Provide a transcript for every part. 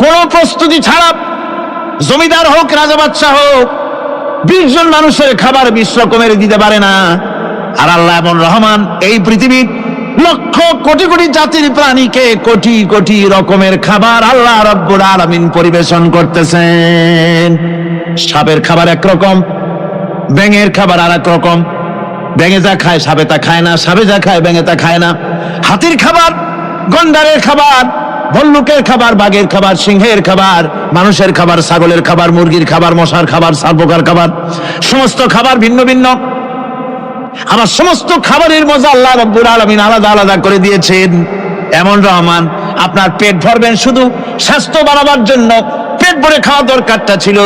কোনো প্রস্তুতি ছাড়া জমিদার হোক রাজা বাদশাহ হোক 20 জন মানুষের খাবার 20 রকমের দিতে পারে না। আর আল্লাহ এমন রহমান, এই পৃথিবীর লক্ষ কোটি কোটি জাতির প্রাণীকে কোটি কোটি রকমের খাবার আল্লাহ রাব্বুল আলামিন পরিবেশন করতেছেন। সাপের খাবার একরকম, ব্যাঙের খাবার আর এক রকম। ব্যাঙে যা খায় সাপে তা খায় না, সাপে যা খায় ব্যাঙে তা খায় না। হাতির খাবার, গন্ডারের খাবার, ভল্লুকের খাবার, বাঘের খাবার, সিংহের খাবার, মানুষের খাবার, ছাগলের খাবার, মুরগির খাবার, মশার খাবার, সাপোকার খাবার, সমস্ত খাবার ভিন্ন ভিন্ন। আমার সমস্ত খাবারের মজা আল্লাহ রাব্বুল আলামিন আলাদা আলাদা করে দিয়েছেন। এমন রহমান, আপনার পেট ভরবেন শুধু স্বাস্থ্য বাড়াবার জন্য পেট ভরে খাওয়া দরকারটা ছিল।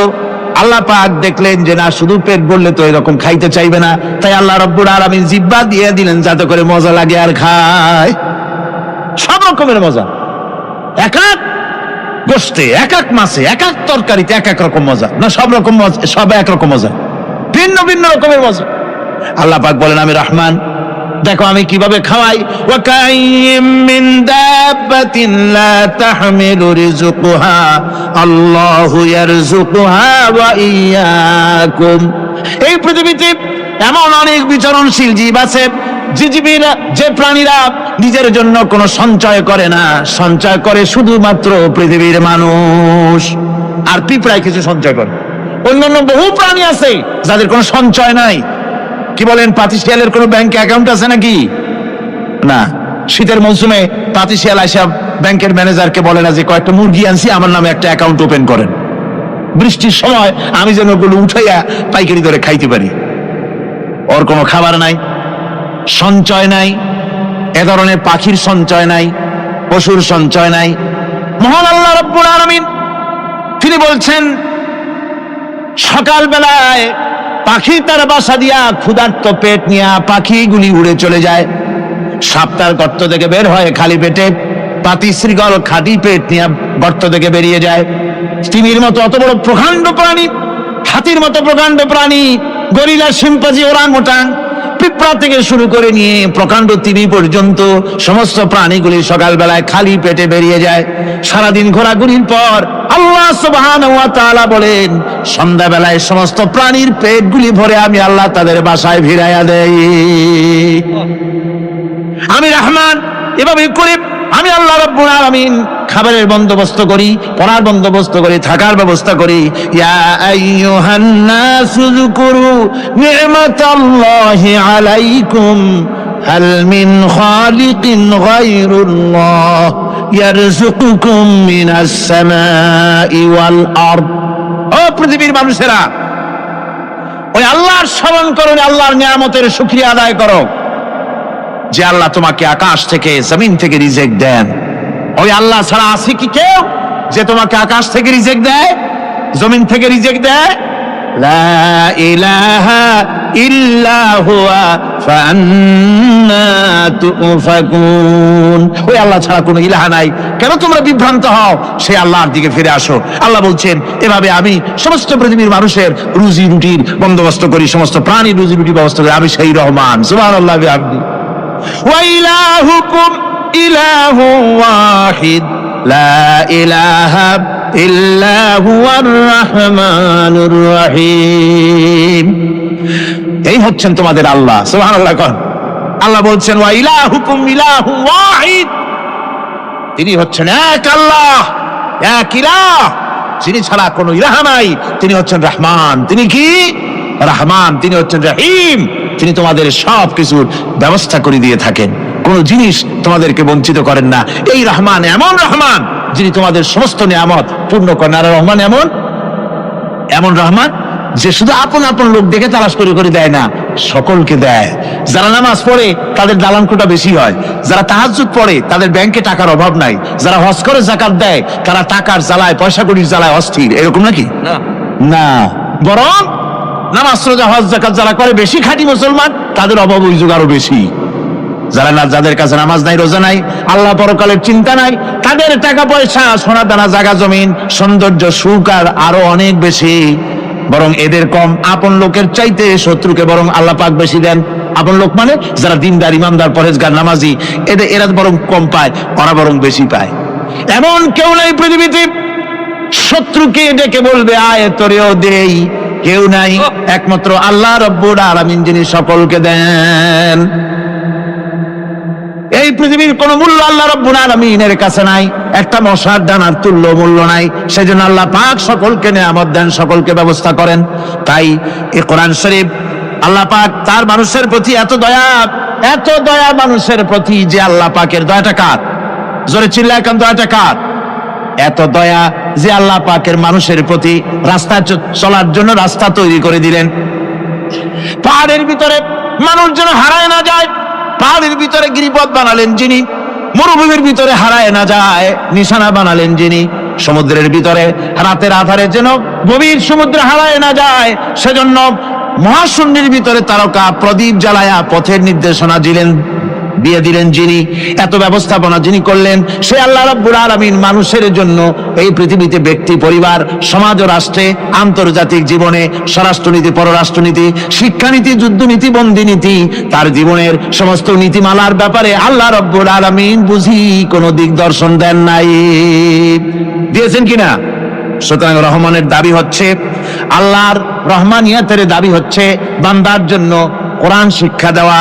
আল্লাহ পাক দেখলেন যে না, শুধু পেট ভরলে তো এরকম খাইতে চাইবে না, তাই আল্লাহ রাব্বুল আলামিন জিহ্বা দিয়ে দিলেন যাতে করে মজা লাগে আর খায়। সব রকমের মজা, এক এক গোশতে, এক এক মাছে, এক এক তরকারিতে এক এক রকম মজা, না সব রকম মজা, সব এক রকম মজা, ভিন্ন ভিন্ন রকমের মজা। আল্লাহ পাক বলেন আমি রহমান, দেখো আমি কিভাবে খাওয়াই। ওয়া কাইয়্যিম মিন দাব্বাতিন লা তাহমিলু রিজকুহা আল্লাহু ইয়ারযুকুহা ওয়া ইয়্যাকুম। এই পৃথিবীতে এমন অনেক বিচরণশীল জীব আছে, যে প্রাণীরা নিজের জন্য কোনো সঞ্চয় করে না, সঞ্চয় করে শুধুমাত্র পৃথিবীর মানুষ। আর পিঁপড়ায় কিছু সঞ্চয় করে। অন্যান্য বহু প্রাণী আছে যাদের কোনো সঞ্চয় নাই। কি বলেন, পাতিশিয়ালের কোনো ব্যাংকে অ্যাকাউন্ট আছে নাকি? না। শীতের মৌসুমে পাতিশিয়াল আইসা ব্যাংকের ম্যানেজারকে বলে না যে কয়েকটা মুরগি আনছি, আমার নামে একটা অ্যাকাউন্ট ওপেন করেন, বৃষ্টির সময় আমি যেন ওগুলো উঠাইয়া পাইকারি ধরে খাইতে পারি। ওর কোনো খাবার নাই, সঞ্চয় নাই। এ ধরনের পাখির সঞ্চয় নাই, পশুর সঞ্চয় নাই। মহান আল্লাহ রাব্বুল আলামিন তিনি বলছেন, সকাল বেলায় পাখি তার বাসা দিয়া ক্ষুধার্ত পেট নিয়ে পাখিগুলি উড়ে চলে যায়। সাপ তার গর্ত থেকে বের হয় খালি পেটে, পাতি শৃগাল খালি পেট নিয়ে গর্ত থেকে বেরিয়ে যায়। তিমির মতো অত বড় প্রকাণ্ড প্রাণী, হাতির মতো প্রকাণ্ড প্রাণী, গরিলা, শিম্পাঞ্জি, ওরাংওটাং, পিঁপড়া থেকে শুরু করে নিয়ে প্রকাণ্ড তিমি পর্যন্ত সমস্ত প্রাণীগুলি সকালবেলায় খালি পেটে বেরিয়ে যায়। সারাদিন ঘোরাঘুরির পর আল্লাহ সুবহানাহু ওয়া তাআলা বলেন, সন্ধ্যাবেলায় সমস্ত প্রাণীর পেটগুলি ভরে আমি আল্লাহ তাদের বাসায় ভিড়াইয়া দেই। আমি রহমান, এভাবে করে আমি আল্লাহ রাব্বুল আলামিন খাবারের বন্দোবস্ত করি, পড়ার বন্দোবস্ত করি, থাকার ব্যবস্থা করি। ইয়া আইয়ুহান নাসু যুকুরু নি'মাতাল্লাহি আলাইকুম হাল মিন খালিকিন গায়রুল্লাহ ইয়ারযুকুকুম মিনাস সামাই ওয়াল আরদ। ও পৃথিবীর মানুষেরা, ওই আল্লাহর স্মরণ করো, আল্লাহর নিয়ামতের শুকরিয়া আদায় করো যে আল্লাহ তোমাকে আকাশ থেকে, জমিন থেকে রিজিক দেন। ওই আল্লাহ ছাড়া আছে কি কেউ যে তোমাকে আকাশ থেকে রিজিক দেয়, জমিন থেকে রিজিক দেয়? লা ইলাহা ইল্লা হুয়া ফাআন্না তুফাকুন। ওই আল্লাহ ছাড়া কোনো ইলাহা নাই, কেন তোমরা বিভ্রান্ত হও? সেই আল্লাহর দিকে ফিরে আসো। আল্লাহ বলছেন, এভাবে আমি সমস্ত পৃথিবীর মানুষের রুজি রুটির বন্দোবস্ত করি, সমস্ত প্রাণীর রুজি রুটির ব্যবস্থা করি। আমি সেই রহমান। সুবহানাল্লাহ বিহামদি। ওয়া ইলাহুকুম ইলাহু ওয়াহিদ লা ইলাহা ইল্লা হুয়ার রহমানুর রহিম। এই হচ্ছেন তোমাদের আল্লাহ। সুবহানাল্লাহ। আল্লাহ বলছেন, ওয়া ইলাহুকুম ইলাহু ওয়াহিদ, তিনি হচ্ছেন এক আল্লাহ, এক ইলাহ, যিনি ছাড়া কোনো ইলাহ নাই। তিনি হচ্ছেন রহমান। তিনি কি? রহমান। তিনি হচ্ছেন রহিম। তিনি তোমাদের সব কিছুর ব্যবস্থা করে দিয়ে থাকেন, কোন জিনিস তোমাদেরকে বঞ্চিত করেন না। এই রহমান এমন রহমান যিনি তোমাদের সমস্ত নিয়ামত পূর্ণ করেন। আর রহমান এমন রহমান যে শুধু আপন আপন লোক দেখে তালাশ করে করে দেয় না, সকলকে দেয়। যারা নামাজ পড়ে তাদের দালান কোটা বেশি হয়, যারা তাহাজ্জুদ পড়ে তাদের ব্যাংকে টাকার অভাব নাই, যারা হজ করে যাকাত দেয় তারা টাকার জ্বালায়, পয়সা কড়ির জ্বালায় অস্থির। এরকম নাকি? না, বরং নামাজ রোজা হজ যাকাত যারা করে, বেশি খাঁটি মুসলমান, তাদের অভাব অভিযোগ আরো বেশি। যাদের কাছে নামাজ নাই, রোজা নাই, আল্লাহ পরকালের চিন্তা নাই, তাদের টাকা পয়সা, সোনা দানা, জায়গা জমিন, সৌন্দর্য, সুখ আর আরো অনেক বেশি। বরং এদের কম। আপন লোকের চাইতে শত্রুকে বরং আল্লাহ পাক বেশি দেন। আপন লোক মানে যারা দিনদার, ইমানদার, পরেজগার, নামাজি, এরা বরং কম পায়, ওরা বরং বেশি পায়। এমন কেউ নাই পৃথিবীতে শত্রুকে ডেকে বলবে আয় তোরেও দেই, কেউ নাই, একমাত্র আল্লাহ রব্বুল আলামিন যিনি সকলকে দেন। এই পৃথিবীর কোন মূল্য আল্লাহ রব্বুল আলামিনের কাছে নাই, একটা মশার দানার তুল্য মূল্য নাই। সেজন্য আল্লাহ পাক সকলকে নিয়ামত দেন, সকলকে ব্যবস্থা করেন। তাই এই কোরআন শরীফ আল্লাহ পাক তার মানুষের প্রতি এত দয়া মানুষের প্রতি, যে আল্লাহ পাকের দয়াটা কার? জোরে চিল্লায় এখন দয়াটা কার? এত দয়া যে আল্লাহ পাকের মানুষের প্রতি রাস্তা চলার জন্য রাস্তা তৈরি করে দিলেন। পাহাড়ের ভিতরে মানুষ যেন হারায় না যায়, পাহাড়ের ভিতরে গিরিপথ বানালেন যিনি, মরুভূমির ভিতরে হারায় না যায় নিশানা বানালেন যিনি, সমুদ্রের ভিতরে রাতের আধারে যেন গভীর সমুদ্রে হারায় না যায় সেজন্য মহাশূন্যের ভিতরে তারকা প্রদীপ জ্বালায়া পথের নির্দেশনা দিয়ে দিলেন যিনি, এত ব্যবস্থাপনা যিনি করলেন, সে আল্লাহ রাব্বুল আলামিন মানুষের জন্য এই পৃথিবীতে ব্যক্তি, পরিবার, সমাজ ও রাষ্ট্রে, আন্তর্জাতিক জীবনে স্বরাষ্ট্রনীতি, পররাষ্ট্রনীতি, শিক্ষানীতি, যুদ্ধনীতি, বন্দিনীতি, তার জীবনের সমস্ত নীতিমালার ব্যাপারে আল্লাহ রাব্বুল আলামিন বুঝি কোনো দিকদর্শন দেন নাই। দিয়েছেন কিনা? সুতরাং রহমানের দাবি হচ্ছে, আল্লাহর রহমানিয়াতের দাবি হচ্ছে বান্দার জন্য কোরআন শিক্ষা দেওয়া।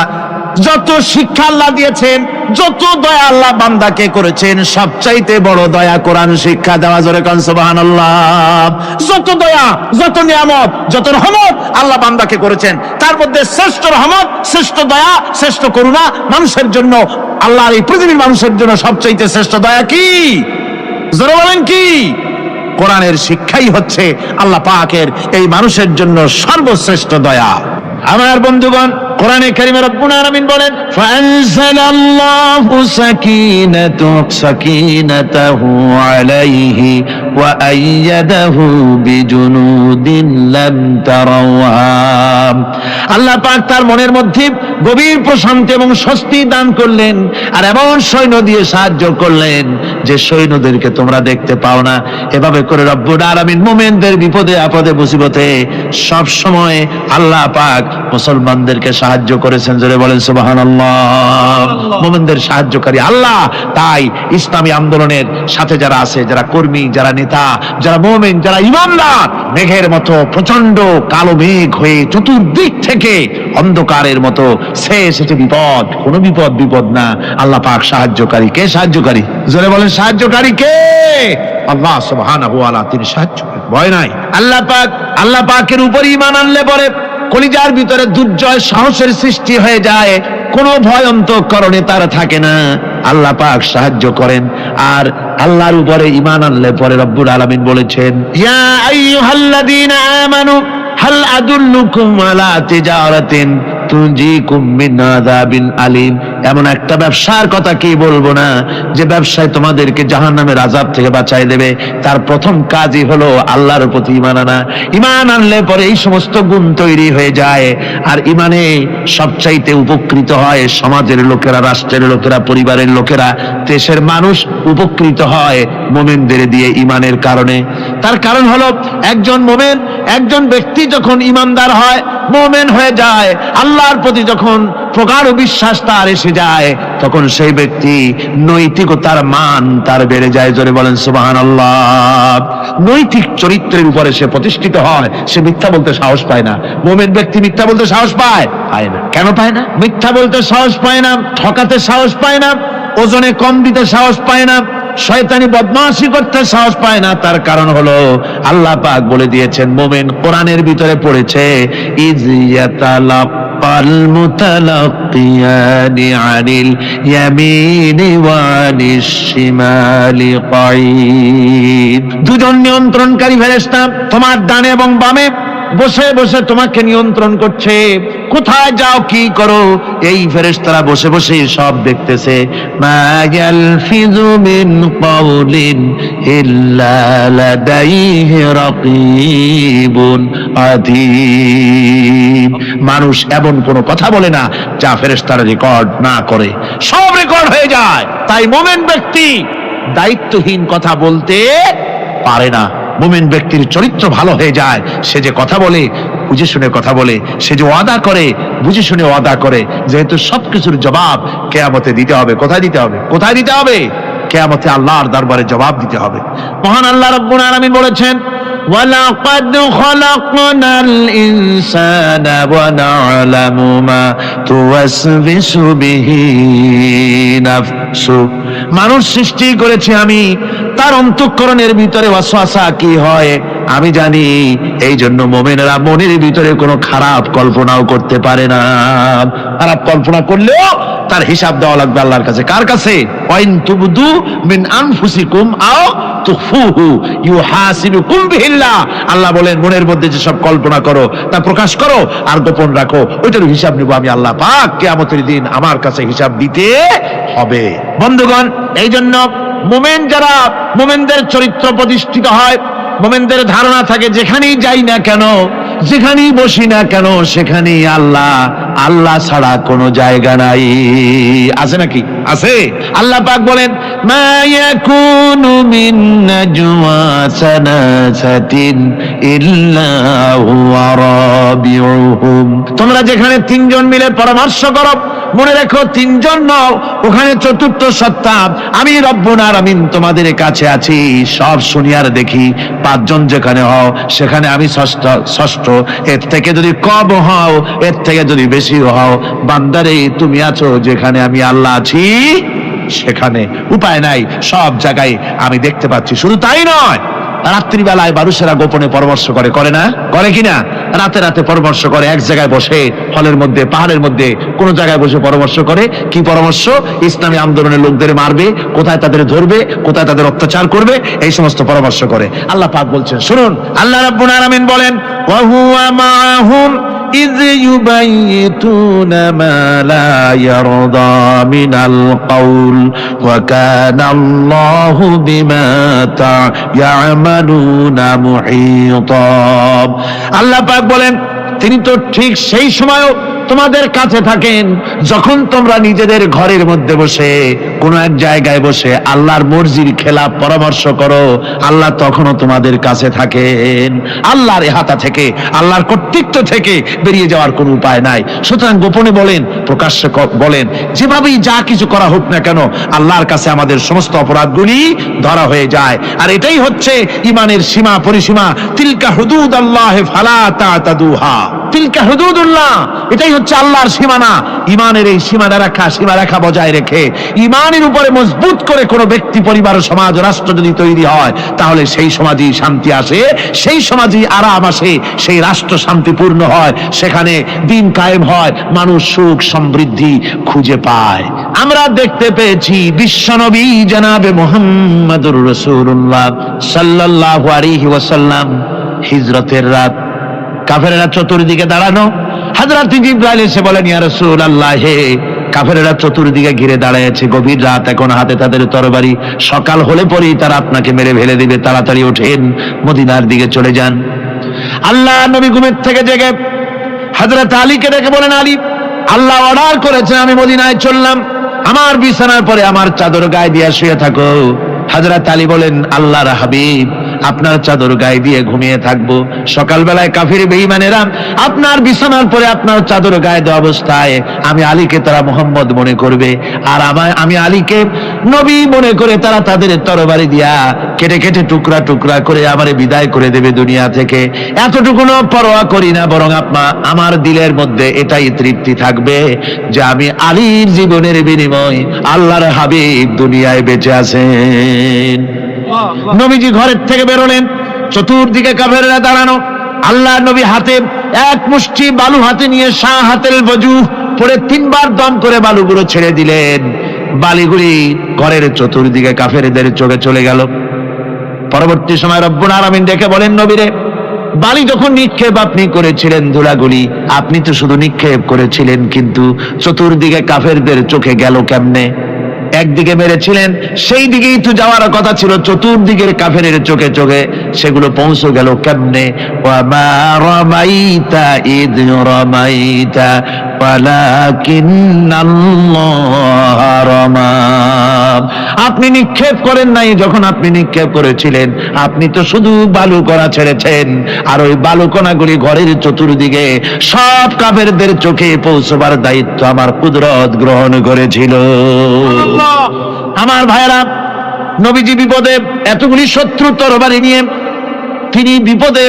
যত শিক্ষা আল্লাহ দিয়েছেন, যত দয়া আল্লাহ বান্দাকে করেছেন, সবচাইতে বড় দয়া কোরআন শিক্ষা দেওয়া। জোরে কান সুবহানাল্লাহ। যত দয়া, যত নিয়ামত, যত রহমত আল্লাহ বান্দাকে করেছেন, তার মধ্যে শ্রেষ্ঠ রহমত, শ্রেষ্ঠ দয়া, শ্রেষ্ঠ করুণা মানুষের জন্য, আল্লাহর এই পৃথিবীর মানুষের জন্য সবচাইতে শ্রেষ্ঠ দয়া কি? জোরে বলেন কি? কোরআনের শিক্ষাই হচ্ছে আল্লাহ পাকের এই মানুষের জন্য সর্বশ্রেষ্ঠ দয়া। আমার বন্ধুগণ, কোরআনে কারিমে রব্বুল আলামিন বলেন, ফাআনজালাল্লাহু সাকিনাতাহু আলাইহি ওয়া আইয়াদাহু বিজুনুদিন লাম তারাওহা। আল্লাহ পাক তার মনের মধ্যে গভীর প্রশান্তি এবং স্বস্তি দান করলেন, আর এমন সৈন্য দিয়ে সাহায্য করলেন যে সৈন্যদেরকে তোমরা দেখতে পাও না। এভাবে করে রব্বুল আলামিন মুমিনদের বিপদে আপদে মুসিবতে সব সময় আল্লাহ পাক মুসলমানদেরকে সাহায্য করেছেন। জোরে বলেন সুবহানাল্লাহ। মুমিনদের সাহায্যকারী আল্লাহ। তাই ইসলামী আন্দোলনের সাথে যারা আছে, যারা কর্মী, যারা নেতা, যারা মুমিন, যারা ঈমানদার, মেঘের মতো প্রচন্ড কালো মেঘ হয়ে চতুর্দিক থেকে অন্ধকারের মতো এসেছে বিপদ, কোন বিপদ না। আল্লাহ পাক সাহায্যকারী। কে সাহায্যকারী? জোরে বলেন সাহায্যকারী কে? আল্লাহ সুবহানাহু ওয়া তাআলা, তিনি সাহায্যকারী, ভয় নাই। আল্লাহ পাকের উপর ঈমান আনলে পরে কলিজার ভিতরে দুর্জয় সাহসের সৃষ্টি হয়ে যায়, কোনো ভয় অন্তঃকরণে তার থাকে না। আল্লাহ পাক সাহায্য করেন। আর আল্লাহর উপরে ঈমান আনলে পরে রব্বুল আলামিন বলেছেন, ইয়া আইয়ুহাল্লাযীনা আমানু হাল আদুল্লুকুম আলা তিজারাতিন তুনজিকুম মিন আযাবিন আলীম। এমন একটা ব্যবসার কথা কি বলবো না, যে ব্যবসায় তোমাদেরকে জাহান্নামের আযাব থেকে বাঁচায় দেবে। তার প্রথম কাজই হলো আল্লাহর প্রতি ঈমান আনা। ঈমান আনলে পরে এই সমস্ত গুণ তৈরি হয়ে যায়। আর ঈমানে সবচাইতে উপকৃত হয় সমাজের লোকেরা, রাষ্ট্রের লোকেরা, পরিবারের লোকেরা, দেশের মানুষ উপকৃত হয় মুমিনদের দিয়ে ঈমানের কারণে। তার কারণ হলো একজন মুমিন, একজন ব্যক্তি যখন ঈমানদার হয়, মুমিন হয়ে যায়, আল্লাহর প্রতি যখন প্রগাঢ় বিশ্বাস তার এসে যায়, তখন সেই ব্যক্তি নৈতিকতার মান তার বেড়ে যায়। জোরে বলেন সুবহানাল্লাহ। নৈতিক চরিত্রের উপরে সে প্রতিষ্ঠিত হয়। সে মিথ্যা বলতে সাহস পায় না। মুমিন ব্যক্তি মিথ্যা বলতে সাহস পায় না। কেন পায় না? মিথ্যা বলতে সাহস পায় না, ঠকাতে সাহস পায় না, ওজনে কম দিতে সাহস পায় না, শয়তানি বদমাশি করতে সাহস পায় না। তার কারণ হলো আল্লাহ পাক বলে দিয়েছেন, মুমিন কোরআনের ভিতরে পড়েছে, ইয ইয়াতালাক্কাল মুতালাক্কিয়ানি আনিল ইয়ামিনি ওয়া আনিশ শিমালি কাঈদ। দুজন নিয়ন্ত্রণকারী ফেরেশতা তোমার ডানে এবং বামে বসে বসে তোমাকে নিয়ন্ত্রণ করছে। কোথায় যাও, কি করো, এই ফেরেশতারা বসে বসে সব দেখতেছে। মা ইয়ালফিযু মিন কাওলিন ইল্লা লাদাইহি রাকীবুন আতীদ। মানুষ এমন কোনো কথা বলে না যা ফেরেশতারা রেকর্ড না করে, সব রেকর্ড হয়ে যায়। তাই মুমিন ব্যক্তি দায়িত্বহীন কথা বলতে পারে না। মুমিন ব্যক্তির চরিত্র ভালো হয়ে যায়। সে যে কথা বলে বুঝে শুনে কথা বলে, সে যে ওয়াদা করে বুঝে শুনে ওয়াদা করে। যেহেতু সবকিছুর জবাব কিয়ামতে দিতে হবে। কোথায় দিতে হবে? কিয়ামতে আল্লাহর দরবারে জবাব দিতে হবে। মহান আল্লাহ রাব্বুল আলামিন বলেছেন, وَلَقَدْ خَلَقْنَا الْإِنسَانَ وَنَعْلَمُ مَا تُوَسْوِسُ بِهِ نَفْسُهُ। মানুষ সৃষ্টি করেছি আমি, তার অন্তঃকরণের ভিতরে ওয়াসওয়াসা কি হয় আমি জানি। এই জন্য মুমিনেরা মনের ভিতরে কোনো খারাপ কল্পনাও করতে পারে না। খারাপ কল্পনা করলেও তার হিসাব দেওয়া লাগবে আল্লাহর কাছে। কার কাছে? ওয়াইন তুবদু মিন আনফুসিকুম আও তুখফুহু ইউহাসিবুকুম বিহিল্লাহ। আল্লাহ বলেন, মনের মধ্যে যে সব কল্পনা করো তা প্রকাশ করো আর গোপন রাখো, ওইটার হিসাব নিব আমি আল্লাহ পাক কিয়ামতের দিন। আমার কাছে হিসাব দিতে হবে। বন্ধুগণ, এই জন্য মুমিন যারা, মুমিনদের চরিত্র প্রতিষ্ঠিত হয়, মুমিনদের ধারণা থাকে যেখানেই যাই না কেন, যেখানেই বসি না কেন, সেখানেই আল্লাহ, আল্লাহ ছাড়া কোনো জায়গা নাই। আছে নাকি? আছে। আল্লাহ পাক বলেন, মা ইয়াকুনু মিন নাজওয়া সালাসাতিন ইল্লা হুয়া রাবিউহুম। তোমরা যেখানে তিনজন মিলে পরামর্শ করো, মনে রেখো তিনজন নও, ওখানে চতুর্থ সত্তা আমি রব্বুল আলামিন তোমাদের কাছে আছি। সব শুনিয়ার দেখি, পাঁচজন যেখানে হও সেখানে আমি ষষ্ঠ। এর থেকে যদি কম হও, এর থেকে যদি বেশি হও, বান্দারে তুমি আছো যেখানে আমি আল্লাহ আছি সেখানে। উপায় নাই, সব জায়গায় আমি দেখতে পাচ্ছি। শুধু তাই নয়, রাত্রিবেলায় মানুষেরা গোপনে পরামর্শ করে, করে না? করে কিনা? রাতে রাতে পরামর্শ করে, এক জায়গায় বসে, হলের মধ্যে, পাহাড়ের মধ্যে, কোন জায়গায় বসে পরামর্শ করে। কি পরামর্শ? ইসলামী আন্দোলনের লোকদের মারবে, কোথায় তাদের ধরবে, কোথায় তাদের অত্যাচার করবে, এই সমস্ত পরামর্শ করে। আল্লাহ পাক বলছেন, শুনুন, আল্লাহ রাব্বুল আলামিন বলেন, ওয়া হুয়া মাআহুম إذ يبيتون ما لا يرضى من القول وكان الله بما يعملون محيطا। আল্লাহ পাক বলেন, তিনি তো ঠিক সেই সময়ও তোমাদের কাছে থাকেন যখন তোমরা নিজেদের ঘরের মধ্যে বসে, কোন এক জায়গায় বসে আল্লাহর মর্জির খেলাফ পরামর্শ করো, আল্লাহ তখনও তোমাদের কাছে থাকেন। আল্লাহর ইহাতা থেকে, আল্লাহর কর্তৃত্ব থেকে বেরিয়ে যাওয়ার কোনো উপায় নাই। সুতরাং গোপনে বলেন, প্রকাশ্যে বলেন, যেভাবেই যা কিছু করা হোক না কেন, আল্লাহর কাছে আমাদের সমস্ত অপরাধগুলি ধরা হয়ে যায়। আর এটাই হচ্ছে ইমানের সীমা পরিসীমা। তিলকা হুদুদাল্লাহ ফালা তা'তাদুহা। তিলকা হুদুদুল্লাহ, এটাই হচ্ছে আল্লাহর সীমানা। ইমানের এই সীমারেখা বজায় রেখে ইমানের উপরে মজবুত করে কোনো ব্যক্তি, পরিবার, সমাজ, রাষ্ট্র যদি তৈরি হয়, তাহলে সেই সমাজেই শান্তি আসে, সেই সমাজেই আরাম আসে, সেই রাষ্ট্র শান্তিপূর্ণ হয়, সেখানে দিন কায়েম হয়, মানুষ সুখ সমৃদ্ধি খুঁজে পায়। আমরা দেখতে পেয়েছি বিশ্বনবী জনাবে মুহাম্মদুর রাসূলুল্লাহ সাল্লাল্লাহু আলাইহি ওয়াসাল্লাম হিজরতের রাত, কাফেরেরা চতুর্দিকে দাঁড়ানো। হযরত জিবরাইল এসে বলেন, ইয়া রাসূলুল্লাহ, হে, কাফেরেরা চতুর্দিকে ঘিরে দাঁড়িয়েছে, গভীর রাত, এখন হাতে তাদের তরবারি, সকাল হলে পরেই তারা আপনাকে মেরে ফেলে দিবে, তাড়াতাড়ি ওঠেন, মদিনার দিকে চলে যান। আল্লাহ নবী ঘুমের থেকে জেগে হযরত আলীকে ডেকে বলেন, আলী, আল্লাহ অর্ডার করেছেন আমি মদিনায় চললাম, আমার বিছানার পরে আমার চাদর গায়ে দিয়ে শুয়ে থাকো। হযরত আলী বলেন, আল্লাহর হাবিব, আপনার চাদর গায়ে দিয়ে ঘুমিয়ে থাকবো, সকালবেলায় কাফির বেঈমানেরা আপনার বিছানার পরে আপনার চাদর গায়ে দেওয়া অবস্থায় আমি আলীকে তারা মুহাম্মদ মনে করবে, আর আমি আলীকে নবী মনে করে তারা তাদের তরবারি দিয়া কেটে কেটে টুকরা টুকরা করে আমারে বিদায় করে দেবে দুনিয়া থেকে। এতটুকুনো পরোয়া করি না, বরং আমার দিলের মধ্যে এটাই তৃপ্তি থাকবে যে আমি আলীর জীবনের বিনিময় আল্লাহর হাবিব দুনিয়ায় বেঁচে আছেন। নবীজি ঘরের থেকে বেরোলেন, চতুর্দিকে কাফেররা দাঁড়ানো। আল্লাহ নবী হাতে এক মুষ্টি বালু হাতে নিয়ে শাহাতেল ওযু পরে 3 বার দম করে বালুগুলো ছেড়ে দিলেন। বালিগুলি ঘরের চতুর্দিকে কাফেরদের চোখে চলে গেল। পরবর্তী সময় রব্বুল আলামিন দেখে বলেন, নবীরে, বালি যখন নিক্ষেপ আপনি করেছিলেন, ধুলাগুলি আপনি তো শুধু নিক্ষেপ করেছিলেন, কিন্তু চতুর্দিকে কাফেরদের চোখে গেল কেমনে? একদিকে মেরেছিলেন, সেই দিকেই তো যাওয়ার কথা ছিল, চতুর্দিকের কাফেরের চোখে চোখে সেগুলো পৌঁছে গেল কেমনে? ওয়ামা রামাইতা ইদ রামাইতা ওয়ালাকিন্নাল্লাহ রামা। আপনি নিক্ষেপ করেন নাই, যখন আপনি নিক্ষেপ করেছিলেন আপনি তো শুধু বালু কণা ছেড়েছেন, আর ওই বালু কণাগুলি ঘরের চতুর্দিকে সব কাফেরদের চোখে পৌঁছবার দায়িত্ব আমার কুদরত গ্রহণ করেছিল। আমার ভাইরা, নবীজি বিপদে, এতগুলি শত্রু তরবারি নিয়ে তিনি বিপদে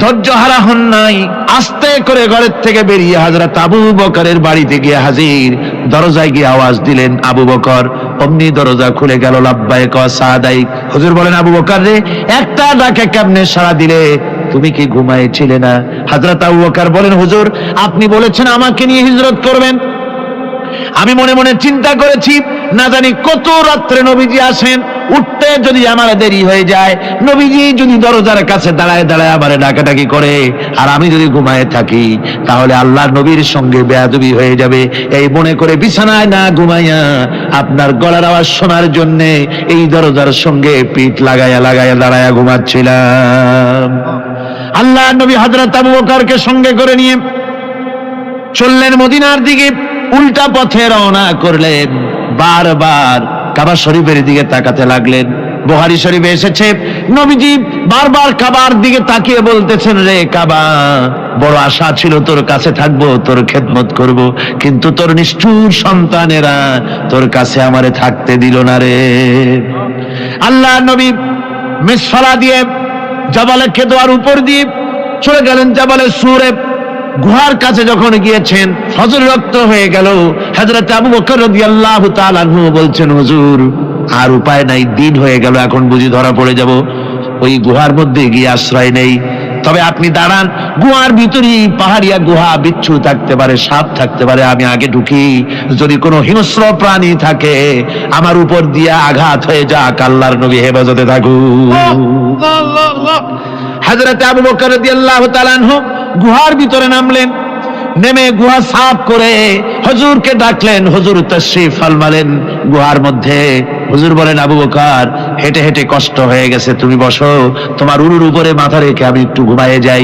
ধৈর্য হারা হন নাই, আস্তে করে ঘরের থেকে বেরিয়ে হযরত আবু বকরের বাড়িতে গিয়ে হাজির। দরজায় গিয়ে আওয়াজ দিলেন, আবু বকর। অমনি দরজা খুলে গেল। লাব্বাইক ওয়া সাদাইক। হুজুর বলেন, আবু বকর রে, একটা ডাকে কেমনে সাড়া দিলে? তুমি কি ঘুমাইছিলে না? হযরত আবু বকর বলেন, হুজুর আপনি বলেছেন আমাকে নিয়ে হিজরত করবেন, আমি মনে মনে চিন্তা করেছি না জানি কত রাত্রে নবীজি আসেন, উঠতে যদি আমার দেরি হয়ে যায়, নবীজি যদি দরজার কাছে দাঁড়ায় দাঁড়ায় আমার ডাকাডাকি করে আর আমি যদি ঘুমায় থাকি, তাহলে আল্লাহর নবীর সঙ্গে বেয়াদবি হয়ে যাবে। এই মনে করে বিছানায় না ঘুমাইয়া আপনার গলার আওয়াজ শোনার জন্য এই দরজার সঙ্গে পিঠ লাগায়া লাগায়া দাঁড়ায়া ঘুমাচ্ছিলাম। আল্লাহর নবী হযরত আবু বকরকে সঙ্গে করে নিয়ে চললেন মদিনার দিকে। উল্টা পথে রওনা করলেন। বারবার কাবা শরীফের দিকে তাকাতে লাগলেন। বুখারী শরীফে এসেছে, নবীজি বারবার কাবার দিকে তাকিয়ে বলতেছেন, রে কাবা, বড় আশা ছিল তোর কাছে থাকবো, তোর খেদমত করব, কিন্তু তোর নিষ্ঠুর সন্তানেরা তোর কাছে আমারে থাকতে দিল না রে। আল্লাহ নবী মিসফালা দিয়ে জাবালে কেদোয়ার উপর দিয়ে চলে গেলেন জাবালে সুরে। গুহার কাছে যখন গিয়েছেন, ফজর রক্ত হয়ে গেল। হযরত আবু বকর রাদিয়াল্লাহু তাআলা আনহু বলছেন, হুজুর আর উপায় নাই, দিন হয়ে গেল, এখন বুঝি ধরা পড়ে যাব, ওই গুহার মধ্যে গিয়ে আশ্রয় নেই। তবে আপনি দাঁড়ান, গুহার ভিতরেই পাহাড়িয়া গুহা, বিচ্ছু থাকতে পারে, সাপ থাকতে পারে, আমি আগে ঢুকি, যদি কোনো হিংস্র প্রাণী থাকে আমার উপর দিয়ে আঘাত হয়ে যাক, আল্লাহর নবী হেফাজতে থাকুক। হযরত আবু বকর রাদিয়াল্লাহু তাআলা আনহু গুহার ভিতরে নামলেন। নেমে গুহা সাফ করে হুজুরকে ডাকলেন। হুজুর তাশরীফ ফরমালেন গুহার মধ্যে। হুজুর বলেন, আবু বকর হেঁটে হেঁটে কষ্ট হয়ে গেছে, তুমি বসো, তোমার উরুর উপরে মাথা রেখে আমি একটু ঘুমায়ে যাই।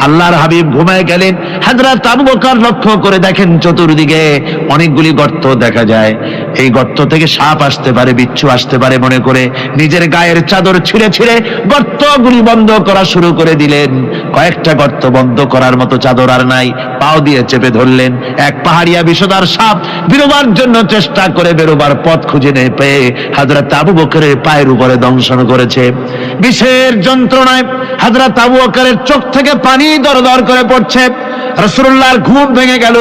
আল্লাহর হাবিব ঘুমায়ে গেলেন। হযরত আবু বকর লক্ষ্য করে দেখেন চতুর্দিকে অনেকগুলি গর্ত দেখা যায়। এই গর্ত থেকে সাপ আসতে পারে, বিচ্ছু আসতে পারে মনে করে নিজের গায়ের চাদর ছিঁড়ে ছিঁড়ে গর্তগুলি বন্ধ করা শুরু করে দিলেন। কয়েকটা গর্ত বন্ধ করার মতো চাদর আর নাই, পাও দিয়ে চেপে ধরলেন। এক পাহাড়িয়া বিষধর সাপ বেরোবার জন্য চেষ্টা করে বেরোবার পথ খুঁজে না পেয়ে হযরত আবু বকরের পায়ের উপরে দংশন করেছে। বিষের যন্ত্রণায় হযরত আবু বকরের চোখ থেকে পানি দরদর করে পড়ছে। রাসূলুল্লাহর ঘুম ভেঙে গেল।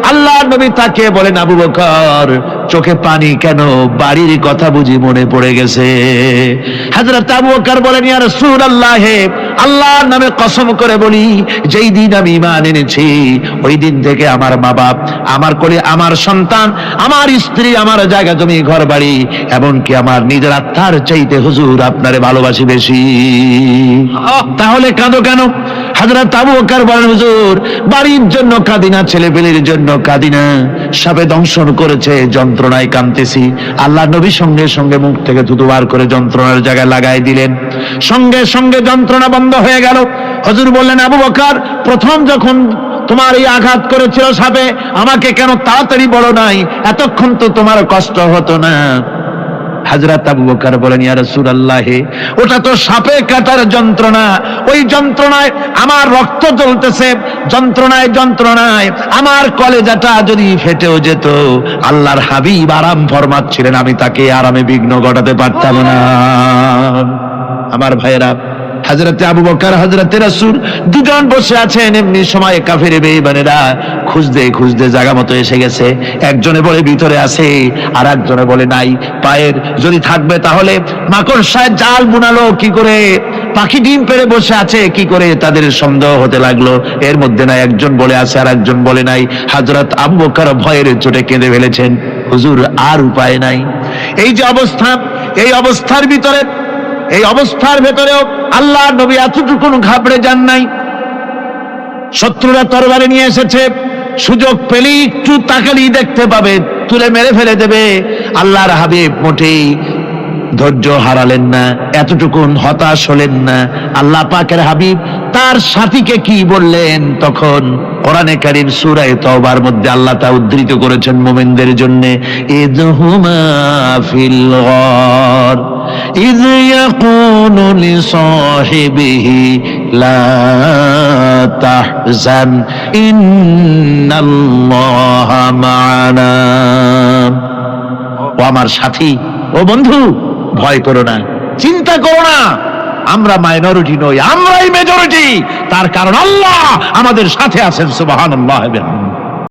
আল্লাহর নবী তাকে বলেন, আবু বকর চোখে পানি কেন? বাড়ির কথা বুঝি মনে পড়ে গেছে? হযরত আবু বকর বলেন, ইয়া রাসূলুল্লাহ, আল্লাহর নামে কসম করে বলি, যেই দিন আমি ঈমান এনেছি ওই দিন থেকে আমার মা বাপ, আমার কোলে আমার সন্তান, আমার স্ত্রী, আমার জায়গা জমি ঘর বাড়ি, এমনকি আমার নিজের আত্মার চাইতে হুজুর আপনারে ভালোবাসি বেশি। তাহলে কাঁদো কেন? হযরত আবু বকর বলেন, হুজুর বাড়ির জন্য কাঁদি না, ছেলেপেলের জন্য কাঁদি না, সাপে দংশন করেছে, যন্ত্রণায় কাঁদতেছি। আল্লাহ নবী সঙ্গে সঙ্গে মুখ থেকে থুতু বার করে যন্ত্রণার জায়গায় লাগাই দিলেন। সঙ্গে সঙ্গে যন্ত্রণা বন্ধ হয়ে গেল। হুজুর বললেন, আবু বকর প্রথম যখন তোমার এই আঘাত করেছিল সাপে, আমাকে কেন তাড়াতাড়ি বলো নাই? এতক্ষণ তো তোমার কষ্ট হতো না। হযরত আবু বকর বলেন, ইয়া রাসূলুল্লাহ, ওটা তো সাপে কাটার যন্ত্রণা, ওই যন্ত্রণায় আমার রক্ত জ্বলতেছে, যন্ত্রণায় যন্ত্রণায় আমার কলেজাটা যদি ফেটেও যেত, আল্লাহর হাবিব আরাম ফরমাচ্ছিলেন, আমি তাকে আরামে বিঘ্ন ঘটাতে পারতাম না। আমার ভাইয়েরা, হযরতে আবু বকর হযরতে রাসূল দুজন বসে আছেন। এমনি সময় কাফের বেঈমানেরা খুঁজতে খুঁজতে জায়গা মতো এসে গেছে। একজনে বলে ভিতরে আছে, আর একজনে বলে নাই। পায়ের যদি থাকবে তাহলে মাকড়সায় জাল বুনালো কি করে, পাখি ডিম পেড়ে বসে আছে কি করে, তাদের সন্দেহ হতে লাগলো। এর মধ্যে না একজন বলে আছে আর একজন বলে নাই। হযরত আবু বকর ভয়ের চোটে কেঁদে ফেলেছেন, হুজুর আর উপায় নাই। এই যে অবস্থা, এই অবস্থার ভিতরে, এই অবস্থার ভেতরেও আল্লাহ নবী এতটুকু ঘাবড়ে যান নাই। শত্রুরা তরবারি নিয়ে এসেছে, সুযোগ পেলেই একটু তাকালেই দেখতে পাবে, তুলে মেরে ফেলে দেবে। আল্লাহর হাবিব মোটেই ধৈর্য হারালেন না, এতটুকু হতাশ হলেন না। আল্লাহ পাকের হাবিব তার সাথীকে কি বললেন? তখন কোরআনে কারীম সূরা তাওবার মধ্যে আল্লাহ তা উদ্ধৃত করেছেন মুমিনদের জন্য, ইযহুমা ফিল গার ইয ইয়াকুলু লিসাহিবিহি লা তাহজান ইন্নাল্লাহা মা'ানা। ও আমার সাথী, ও বন্ধু, ভয় করো না, চিন্তা করো না, আমরা মাইনরিটি নই, আমরাই মেজরিটি। তার কারণ আল্লাহ আমাদের সাথে আছেন। সুবহানাল্লাহ।